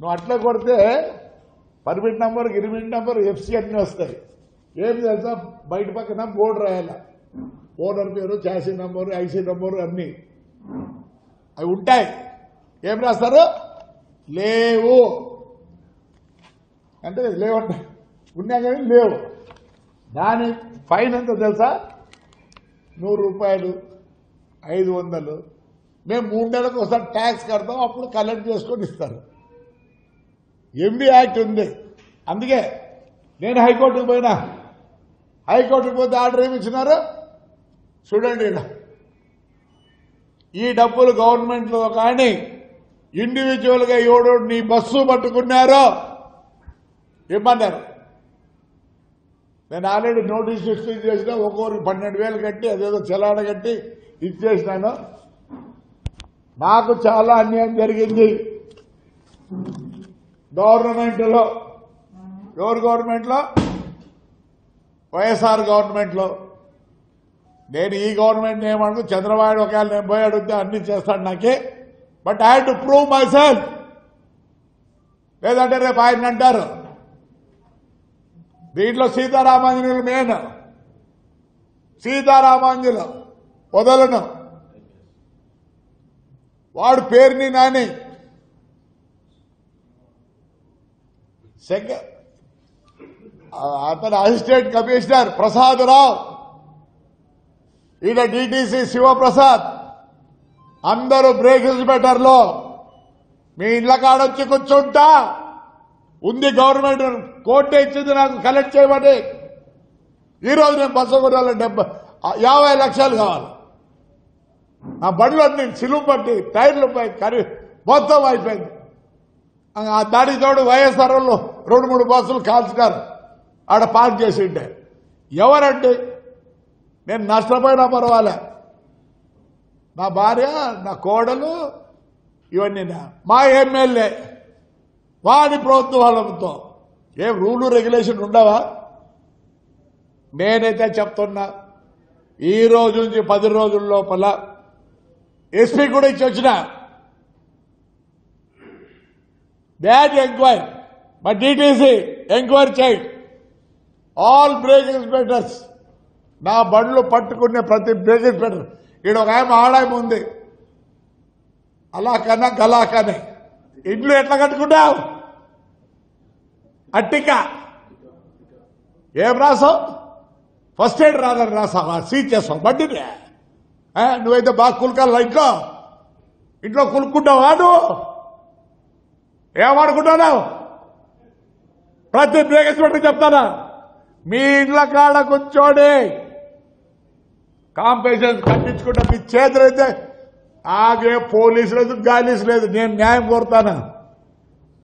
నువ్వు అట్లా కొడితే పర్మిట్ నంబర్ గిరిమిట్ నంబర్ ఎఫ్సి అన్నీ వస్తాయి. ఏం తెలుసా, బయట పక్కన బోర్డు రాయాల, ఓనర్ పేరు, చాసీ నంబరు, ఐసీ నంబరు అన్నీ అవి ఉంటాయి. ఏం రాస్తారు? లేవు అంటే లేవంట, ఉన్నా కానీ లేవు. దాని ఫైన్ ఎంత తెలుసా? 100 రూపాయలు, 500. మేము 3 నెలలకు ఒకసారి ట్యాక్స్ కడతాం, అప్పుడు కలెక్ట్ చేసుకొని ఇస్తారు. ఎంబీ యాక్ట్ ఉంది. అందుకే నేను హైకోర్టుకు పోయినా, హైకోర్టుకు పోతే ఆర్డర్ ఏమి ఇచ్చినారు చూడండి. ఈ డబ్బులు గవర్నమెంట్లో కానీ ఇండివిజువల్గా ఎవడో నీ బస్సు పట్టుకున్నారో ఇమ్మన్నారు. నేను ఆల్రెడీ నోటీస్ ఇష్యూ చేసిన, ఒక్కొక్కరికి 12,000 కట్టి అదేదో చలాన కట్టి ఇచ్చేసినాను. నాకు చాలా అన్యాయం జరిగింది గవర్నమెంట్లో. ఎవరు గవర్నమెంట్లో? వైఎస్ఆర్ గవర్నమెంట్లో. నేను ఈ గవర్నమెంట్ ఏమనుకో, చంద్రబాబు ఒకవేళ నేను పోయి అడిగితే అన్ని చేస్తాడు నాకే. But I have to prove my self. లేదంటే రేపు ఆయన అంటారు. దీంట్లో సీతారామాంజనులు మెయిన్. సీతారామాంజులు వదలను. వాడు పేరుని నాని అతను అసిస్టెంట్ కమిషనర్ ప్రసాద్ రావు, ఈయన డిటిసి శివప్రసాద్, అందరూ బ్రేక్ ఇన్స్పెక్టర్లో మీ ఇళ్ల కాడొచ్చి కూర్చుంటా ఉంది. గవర్నమెంట్ కోర్టు ఇచ్చింది నాకు కలెక్ట్ చేయమని. ఈరోజు నేను బస్సు కొనాలి, 50 లక్షలు కావాలి. నా బండ్లు అన్ని సిలువు పట్టి టైర్లు మొత్తం అయిపోయింది. దానికి తోడు వైఎస్ఆర్ వాళ్ళు 2-3 బస్సులు కాల్చినారు ఆడ పార్క్ చేసి ఉంటే. ఎవరండి? నేను నష్టపోయినా పర్వాలే, నా భార్య, నా కోడలు, ఇవన్నీ మా ఎమ్మెల్యే వాడి ప్రభుత్వాలతో ఏం రూలు రెగ్యులేషన్ ఉండవా? నేనైతే చెప్తున్నా, ఈ రోజు నుంచి 10 రోజుల లోపల ఎస్పీ కూడా ఇచ్చి వచ్చిన బ్యాడ్ ఎంక్వైరీ, మా డిటిసి ఎంక్వైరీ చేయి. ఆల్ బ్రేక్ ఇన్స్పెక్టర్స్, నా బండ్లు పట్టుకునే ప్రతి బ్రేక్ ఇన్స్పెక్టర్. ఈడ ఒక ఆడాయం ఉంది, అలా కన్నా గలా కానీ ఇంట్లో ఎట్లా కట్టుకుంటావు? అట్టిక ఏం రాసావు? ఫస్ట్ ఎయిడ్ రాదని రాసావా? సీజ్ చేస్తావు బండిని. నువ్వైతే బాగా కులకాల ఇంట్లో కులుక్కుంటావా? నువ్వు ఏమనుకుంటున్నావు? ప్రతి బ్రేక్ ఇన్స్పెక్టర్ చెప్తానా, మీ ఇండ్ల కాడ కూర్చోండి కాంపెన్సేషన్ కట్టించుకుంటా. మీ చేతులైతే ఆగే పోలీసు లేదు, గాలీసు లేదు. నేను న్యాయం కోరుతాను.